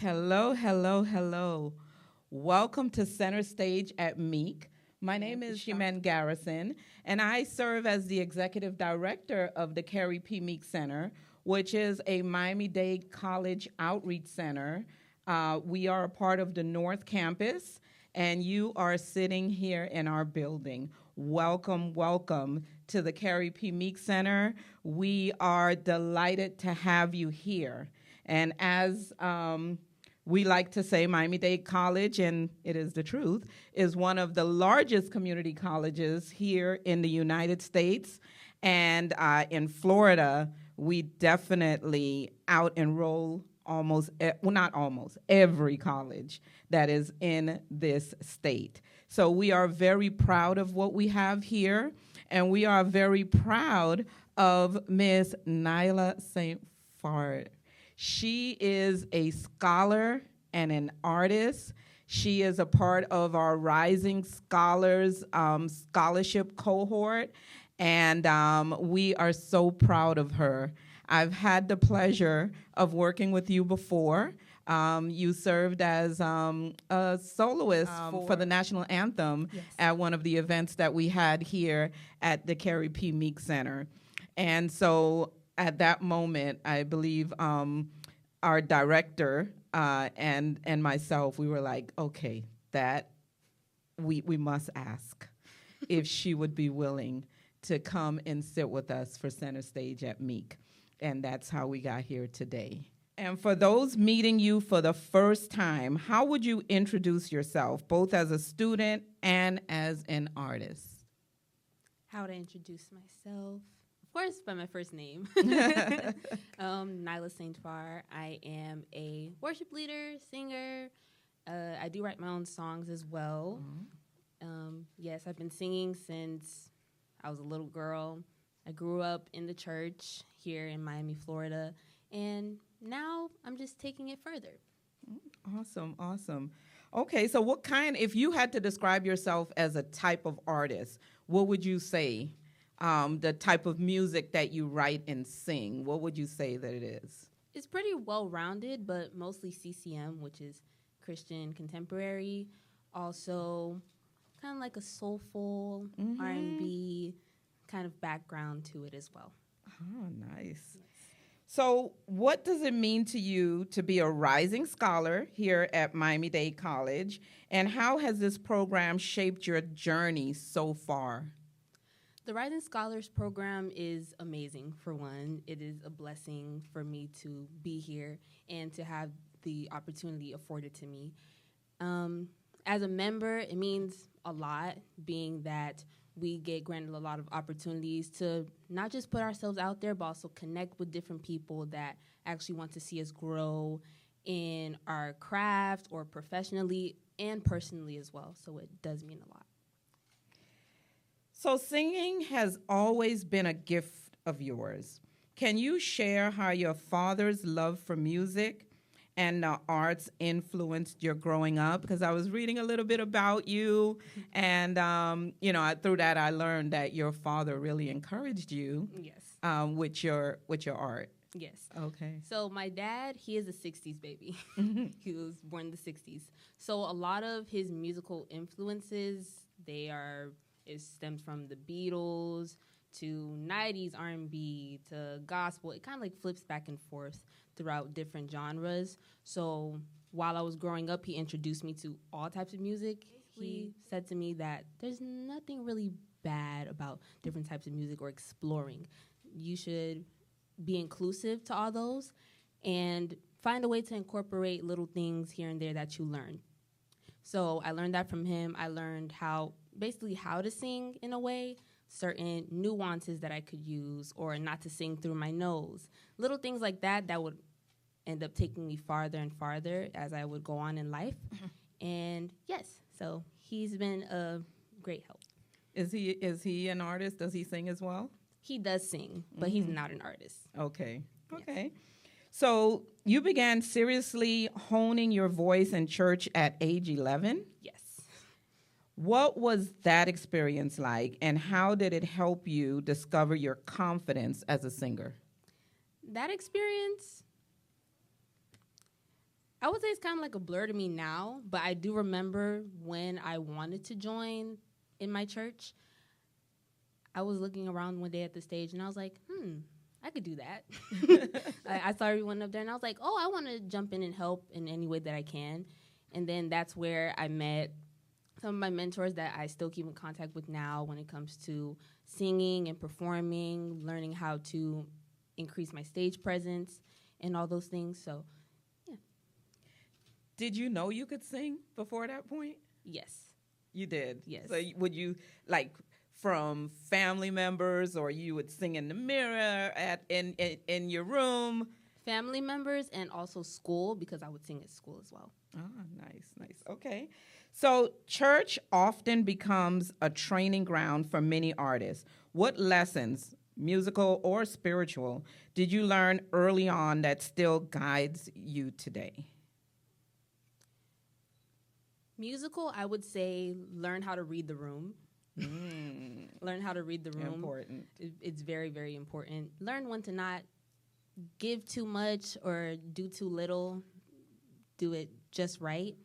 Hello, hello, hello. Welcome to Center Stage at Meek. My name is Shimen Garrison, and I serve as the executive director of the Carrie P. Meek Center, which is a Miami-Dade College outreach center. We are a part of the North Campus, and you are sitting here in our building. Welcome, welcome to the Carrie P. Meek Center. We are delighted to have you here. And as we like to say, Miami-Dade College, and it is the truth, is one of the largest community colleges here in the United States. And in Florida, we definitely out-enroll not almost, every college that is in this state. So we are very proud of what we have here, and we are very proud of Ms. Nailah St-Phar. She is a scholar and an artist. She is a part of our Rising Scholars scholarship cohort, and we are so proud of her. I've had the pleasure of working with you before. You served as a soloist for the national anthem at one of the events that we had here at the Carrie P. Meek Center. And so at that moment, I believe our director and myself, we were like, okay, that we must ask if she would be willing to come and sit with us for Center Stage at Meek. And that's how we got here today. And for those meeting you for the first time, how would you introduce yourself, both as a student and as an artist? How would I introduce myself? Of course, by my first name. Nailah St-Phar. I am a worship leader, singer. I do write my own songs as well. Yes, I've been singing since I was a little girl. I grew up in the church here in Miami, Florida, and now I'm just taking it further. Awesome, awesome. Okay, so if you had to describe yourself as a type of artist, what would you say? The type of music that you write and sing, what would you say that it is? It's pretty well-rounded, but mostly CCM, which is Christian contemporary. Also, kind of like a soulful R&B kind of background to it as well. Oh, nice. So what does it mean to you to be a rising scholar here at Miami-Dade College, and how has this program shaped your journey so far? The Rising Scholars program is amazing, for one. It is a blessing for me to be here and to have the opportunity afforded to me. As a member, it means a lot, being that we get granted a lot of opportunities to not just put ourselves out there, but also connect with different people that actually want to see us grow in our craft or professionally and personally as well. So it does mean a lot. So singing has always been a gift of yours. Can you share how your father's love for music and the arts influenced your growing up? Because I was reading a little bit about you, and through that I learned that your father really encouraged you. Yes. With your art. Yes. Okay. So my dad, he is a 60s baby. He was born in the 60s. So a lot of his musical influences, it stems from the Beatles to 90s R&B to gospel. It kind of like flips back and forth throughout different genres. So while I was growing up, he introduced me to all types of music. He said to me that there's nothing really bad about different types of music or exploring. You should be inclusive to all those and find a way to incorporate little things here and there that you learn. So I learned that from him. I learned how to sing in a way, certain nuances that I could use, or not to sing through my nose. Little things like that would end up taking me farther and farther as I would go on in life. And yes, so he's been a great help. Is he an artist? Does he sing as well? He does sing, but he's not an artist. Okay. Yes. Okay. So you began seriously honing your voice in church at age 11? Yes. What was that experience like, and how did it help you discover your confidence as a singer? That experience, I would say it's kind of like a blur to me now, but I do remember when I wanted to join in my church. I was looking around one day at the stage, and I was like, I could do that. I saw everyone up there, and I was like, oh, I want to jump in and help in any way that I can. And then that's where I met some of my mentors that I still keep in contact with now when it comes to singing and performing, learning how to increase my stage presence and all those things. So, yeah. Did you know you could sing before that point? Yes. You did? Yes. So would you, like, from family members, or you would sing in the mirror in your room? Family members and also school, because I would sing at school as well. Ah, nice. Okay. So church often becomes a training ground for many artists. What lessons, musical or spiritual, did you learn early on that still guides you today? Musical, I would say learn how to read the room. Learn how to read the room. Important. It's very, very important. Learn when to not give too much or do too little. Do it just right.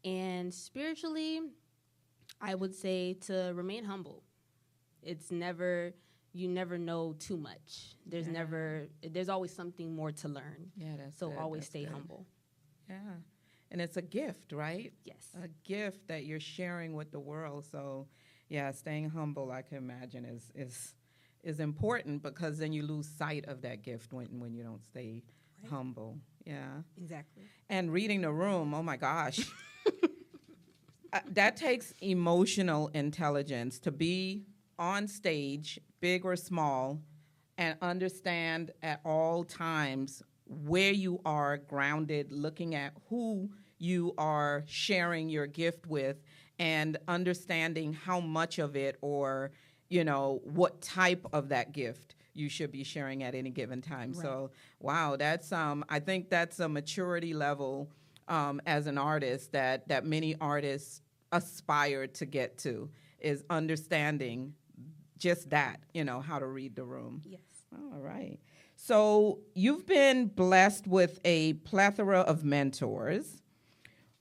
And spiritually, I would say to remain humble. You never know too much. There's always something more to learn. Yeah, that's so good. always That's stay good. humble. Yeah. And it's a gift, right? Yes. A gift that you're sharing with the world. So, yeah, staying humble, I can imagine, is important, because then you lose sight of that gift when you don't stay humble. Yeah. Exactly. And reading the room, oh my gosh. That takes emotional intelligence to be on stage, big or small, and understand at all times where you are grounded, looking at who you are sharing your gift with, and understanding how much of it, or, what type of that gift you should be sharing at any given time. Right. So, wow, that's I think that's a maturity level as an artist that many artists aspire to get to, is understanding just that, how to read the room. Yes. All right. So you've been blessed with a plethora of mentors.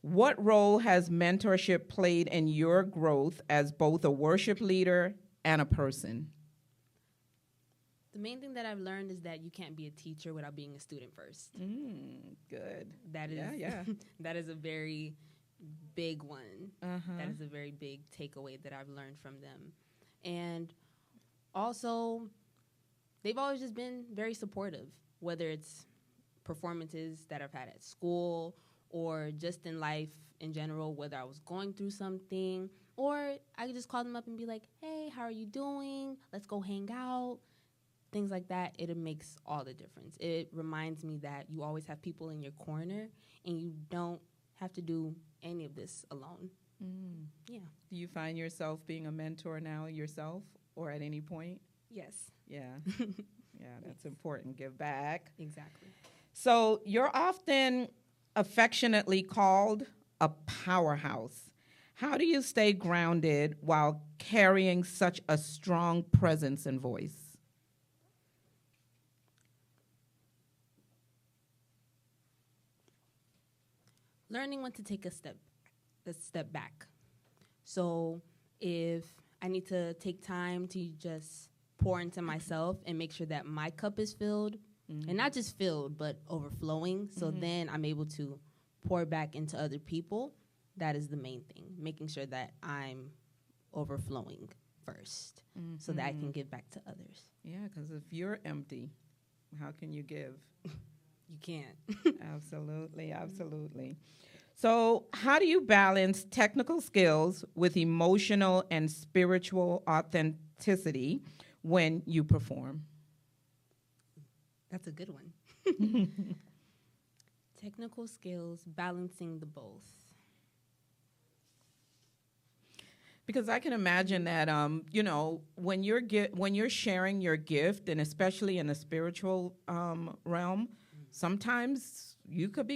What role has mentorship played in your growth as both a worship leader and a person? The main thing that I've learned is that you can't be a teacher without being a student first. Good. That is Yeah. that is a very big one. Uh-huh. That is a very big takeaway that I've learned from them. And also, they've always just been very supportive, whether it's performances that I've had at school or just in life in general, whether I was going through something, or I could just call them up and be like, hey, how are you doing? Let's go hang out. Things like that, it makes all the difference. It reminds me that you always have people in your corner, and you don't have to do any of this alone. Yeah. Do you find yourself being a mentor now yourself, or at any point? Yes. Yeah. Yeah, that's important. Give back. Exactly. So you're often affectionately called a powerhouse. How do you stay grounded while carrying such a strong presence and voice? Learning when to take a step back. So if I need to take time to just pour into myself and make sure that my cup is filled, and not just filled, but overflowing, so then I'm able to pour back into other people. That is the main thing, making sure that I'm overflowing first, so that I can give back to others. Yeah, because if you're empty, how can you give? You can't. Absolutely. So how do you balance technical skills with emotional and spiritual authenticity when you perform? That's a good one. Technical skills, balancing the both. Because I can imagine that, when you're sharing your gift, and especially in the spiritual realm, sometimes you could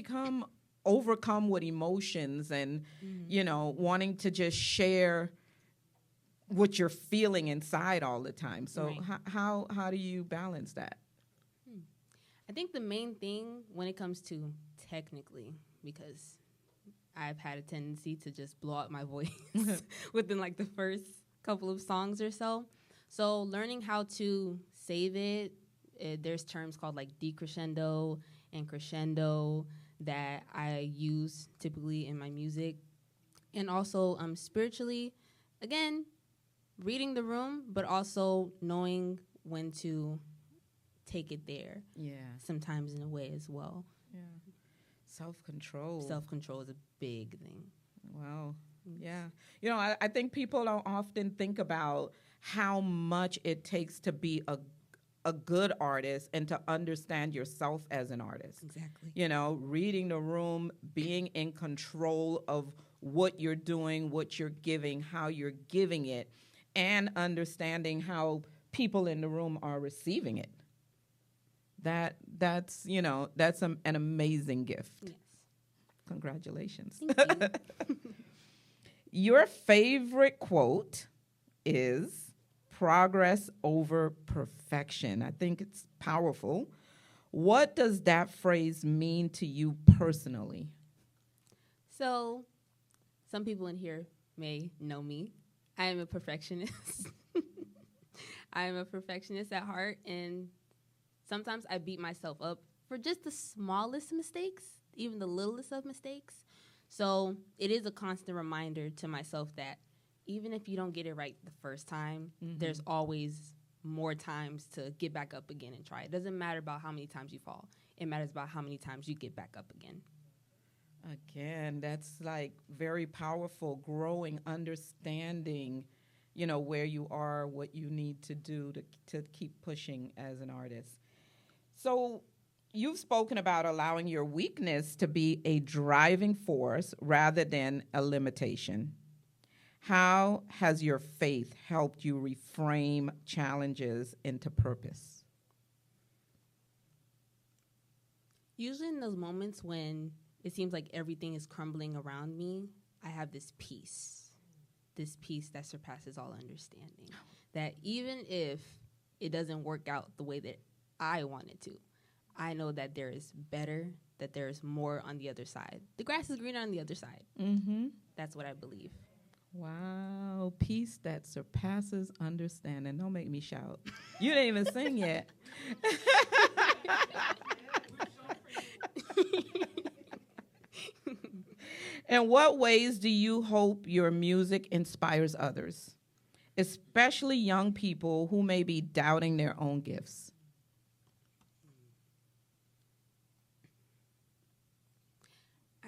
overcome with emotions and, wanting to just share what you're feeling inside all the time. So Right. how do you balance that? I think the main thing when it comes to technically, because I've had a tendency to just blow out my voice within like the first couple of songs or so. So learning how to save it, there's terms called like decrescendo and crescendo that I use typically in my music. And also spiritually, again, reading the room, but also knowing when to take it there. Yeah. Sometimes in a way as well. Yeah. Self-control. Self-control is a big thing. Wow. Yeah. You know, I think people don't often think about how much it takes to be a good artist and to understand yourself as an artist. Exactly. You know, reading the room, being in control of what you're doing, what you're giving, how you're giving it, and understanding how people in the room are receiving it. That's an amazing gift. Yes. Congratulations. Thank you. Your favorite quote is progress over perfection. I think it's powerful. What does that phrase mean to you personally? So, some people in here may know me. I am a perfectionist. I am a perfectionist at heart, and sometimes I beat myself up for just the smallest mistakes, even the littlest of mistakes. So it is a constant reminder to myself that even if you don't get it right the first time, there's always more times to get back up again and try. It doesn't matter about how many times you fall. It matters about how many times you get back up again. Again, that's like very powerful, growing, understanding, you know, where you are, what you need to do to keep pushing as an artist. So you've spoken about allowing your weakness to be a driving force rather than a limitation. How has your faith helped you reframe challenges into purpose? Usually in those moments when it seems like everything is crumbling around me, I have this peace that surpasses all understanding. That even if it doesn't work out the way that I want it to, I know that there is better, that there is more on the other side. The grass is greener on the other side. Mm-hmm. That's what I believe. Wow, peace that surpasses understanding. Don't make me shout. You didn't even sing yet. In what ways do you hope your music inspires others, especially young people who may be doubting their own gifts?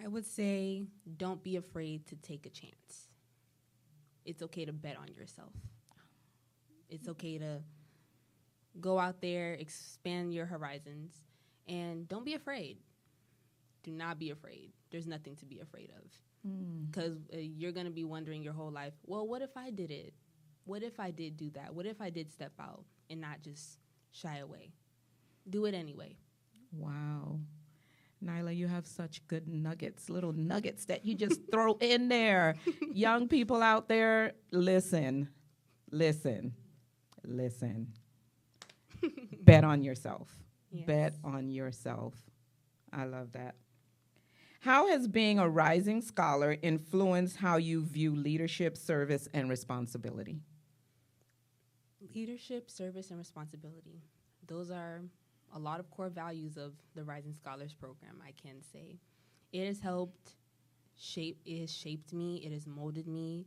I would say don't be afraid to take a chance. It's okay to bet on yourself. It's okay to go out there, expand your horizons, and don't be afraid. Do not be afraid. There's nothing to be afraid of. Because you're going to be wondering your whole life, well, what if I did it? What if I did do that? What if I did step out and not just shy away? Do it anyway. Wow. Nailah, you have such good nuggets, little nuggets that you just throw in there. Young people out there, listen. Bet on yourself. Yes. Bet on yourself. I love that. How has being a rising scholar influenced how you view leadership, service, and responsibility? Leadership, service, and responsibility. Those are a lot of core values of the Rising Scholars program, I can say. It has helped it has shaped me, it has molded me,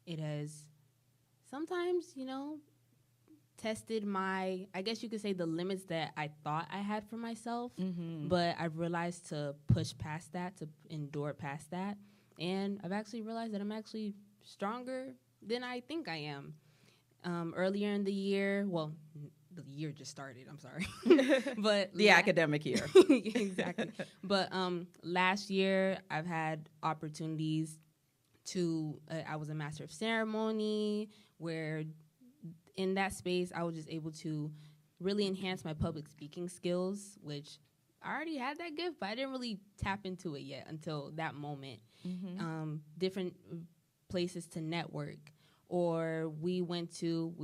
it has sometimes, tested my, I guess you could say, the limits that I thought I had for myself, but I've realized to push past that, to endure past that, and I've actually realized that I'm actually stronger than I think I am. Earlier in the year, the year just started, I'm sorry. But the academic year. Exactly. But last year, I've had opportunities to, I was a master of ceremony, where in that space, I was just able to really enhance my public speaking skills, which I already had that gift, but I didn't really tap into it yet until that moment. Different places to network, Or we went to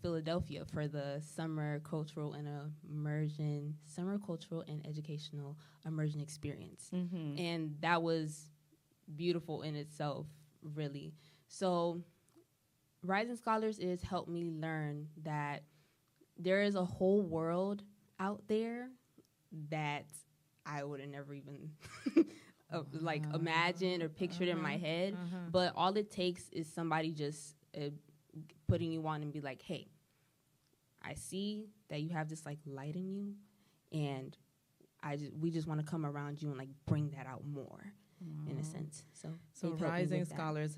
Philadelphia for the summer cultural and educational immersion experience. And that was beautiful in itself, really. So Rising Scholars is helped me learn that there is a whole world out there that I would have never even imagined or pictured in my head. But all it takes is somebody just putting you on and be like, hey, I see that you have this like light in you, and we just want to come around you and like bring that out more. In a sense. So Rising Scholars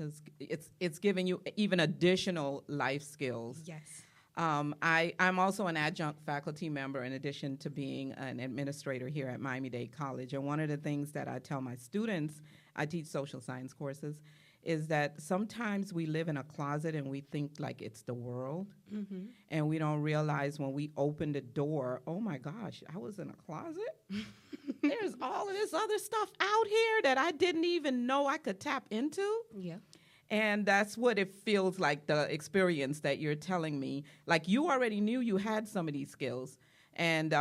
it's giving you even additional life skills. Yes. I'm also an adjunct faculty member in addition to being an administrator here at Miami-Dade College. And one of the things that I tell my students, I teach social science courses, is that sometimes we live in a closet and we think like it's the world. And we don't realize when we open the door, oh my gosh, I was in a closet? There's all of this other stuff out here that I didn't even know I could tap into. Yeah. And that's what it feels like, the experience that you're telling me. Like you already knew you had some of these skills. And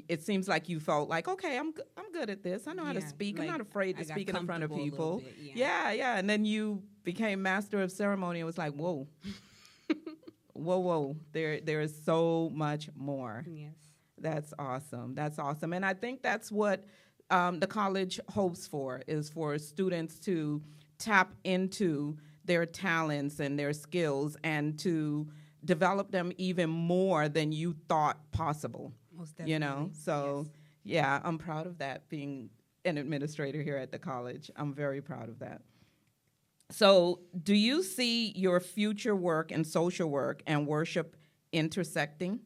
it seems like you felt like, okay, I'm good at this. I know how to speak. Like I'm not afraid to speak in front of people. Bit, yeah. And then you became master of ceremony and was like, whoa. whoa. There is so much more. Yes. That's awesome. And I think that's what the college hopes for, is for students to tap into their talents and their skills and to develop them even more than you thought possible. Most definitely. You know? So, yeah, I'm proud of that, being an administrator here at the college. I'm very proud of that. So, do you see your future work and social work and worship intersecting?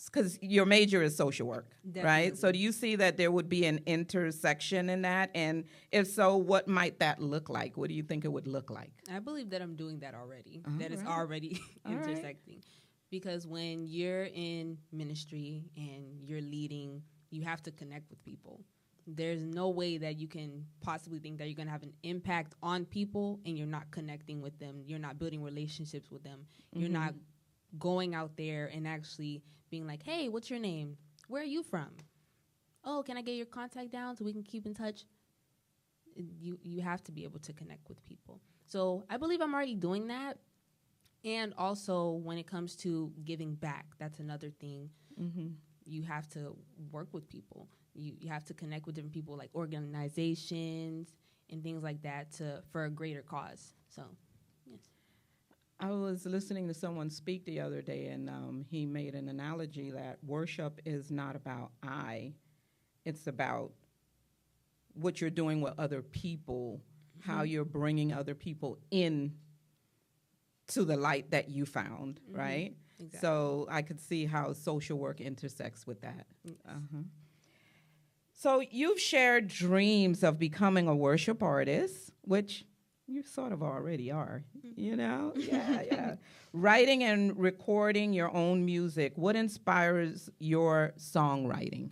Because your major is social work, Definitely. Right? So do you see that there would be an intersection in that? And if so, what might that look like? What do you think it would look like? I believe that I'm doing that already. It's already intersecting. Right. Because when you're in ministry and you're leading, you have to connect with people. There's no way that you can possibly think that you're going to have an impact on people and you're not connecting with them. You're not building relationships with them. You're not going out there and actually being like, hey, what's your name? Where are you from? Oh, can I get your contact down so we can keep in touch? You have to be able to connect with people. So I believe I'm already doing that. And also when it comes to giving back, that's another thing. You have to work with people. You have to connect with different people, like organizations and things like that, for a greater cause. So, yes. I was listening to someone speak the other day, and he made an analogy that worship is not about it's about what you're doing with other people, how you're bringing other people in to the light that you found, right? Exactly. So I could see how social work intersects with that. Yes. So you've shared dreams of becoming a worship artist, which you sort of already are, you know? Yeah. Writing and recording your own music. What inspires your songwriting?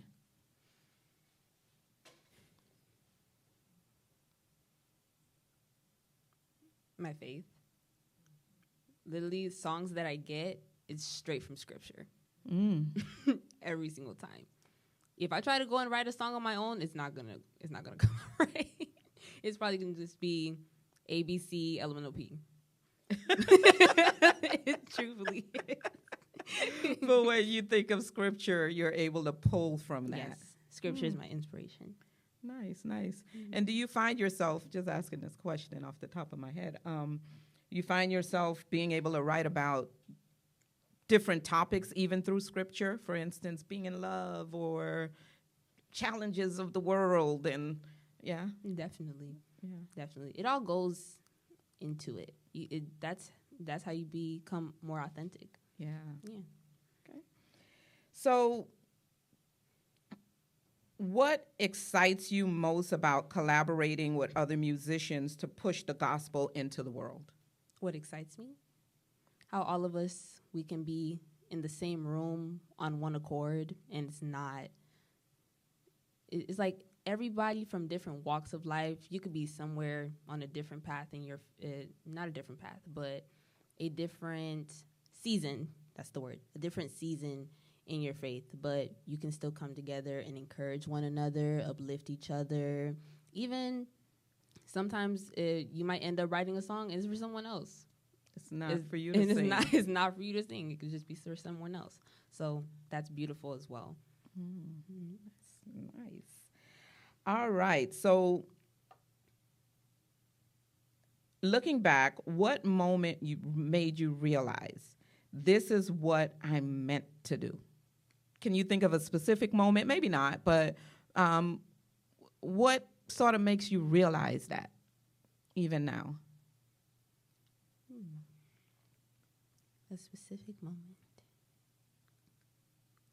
My faith. Literally, songs that I get, it's straight from scripture. Every single time. If I try to go and write a song on my own, it's not gonna come out right. It's probably gonna just be ABC, elemental P. It truly is. But when you think of scripture, you're able to pull from that. Yes, scripture is my inspiration. Nice. And do you find yourself, just asking this question off the top of my head, you find yourself being able to write about different topics even through scripture, for instance, being in love or challenges of the world, and Definitely. It all goes into it. That's how you become more authentic. Yeah. Okay. So what excites you most about collaborating with other musicians to push the gospel into the world? What excites me? How all of us, we can be in the same room on one accord, and it's like everybody from different walks of life. You could be somewhere on a different path, and you're not a different path, but a different season. That's the word. A different season in your faith, but you can still come together and encourage one another, uplift each other. Even sometimes you might end up writing a song and it's for someone else. It's not for you to sing. It's not for you to sing. It could just be for someone else. So that's beautiful as well. Mm-hmm. That's nice. All right. So looking back, what moment made you realize this is what I'm meant to do? Can you think of a specific moment? Maybe not, but what sort of makes you realize that even now? A specific moment.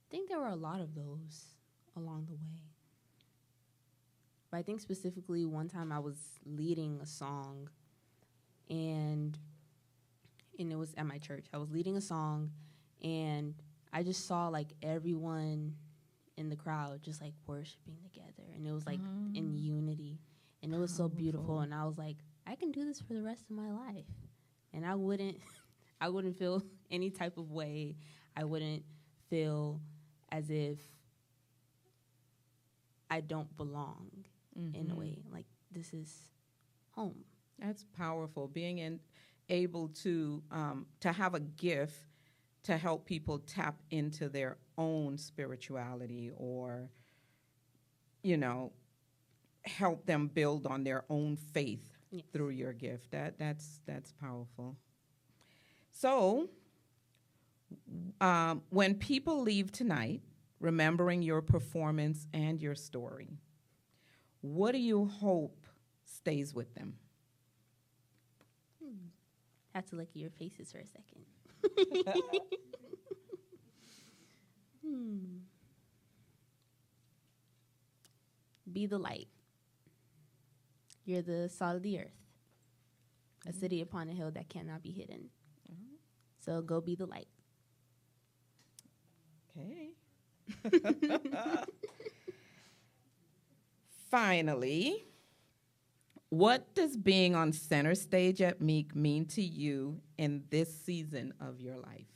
I think there were a lot of those along the way. But I think specifically one time I was leading a song, and it was at my church. I was leading a song, and I just saw like everyone in the crowd just like worshiping together, and it was like in unity, and it was so beautiful. And I was like, I can do this for the rest of my life, and I wouldn't feel any type of way. I wouldn't feel as if I don't belong in a way. Like, this is home. That's powerful. Being able to have a gift to help people tap into their own spirituality, or, help them build on their own faith through your gift. That's powerful. So, when people leave tonight, remembering your performance and your story, what do you hope stays with them? Have to look at your faces for a second. Be the light. You're the salt of the earth, a city upon a hill that cannot be hidden. So go be the light. Okay. Finally, what does being on Center Stage at Meek mean to you in this season of your life?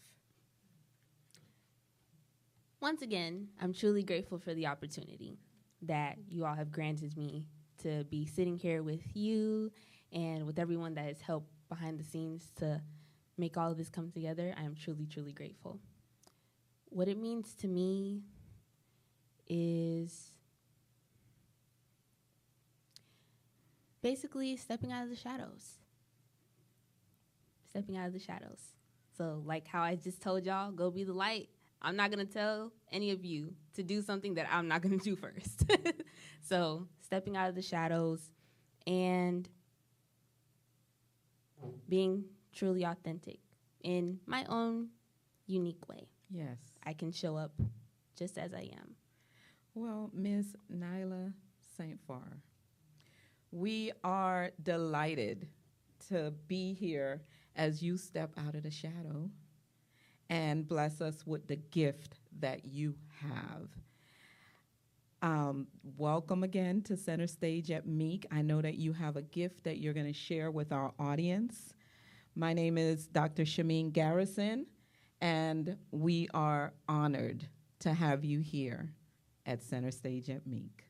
Once again, I'm truly grateful for the opportunity that you all have granted me to be sitting here with you and with everyone that has helped behind the scenes to make all of this come together. I am truly, truly grateful. What it means to me is basically stepping out of the shadows. Stepping out of the shadows. So like how I just told y'all, go be the light. I'm not going to tell any of you to do something that I'm not going to do first. So stepping out of the shadows and being truly authentic in my own unique way. Yes. I can show up just as I am. Well, Miss Nailah St-Phar, we are delighted to be here as you step out of the shadow and bless us with the gift that you have. Welcome again to Center Stage at Meek. I know that you have a gift that you're going to share with our audience. My name is Dr. Shameen Garrison, and we are honored to have you here at Center Stage at Meek.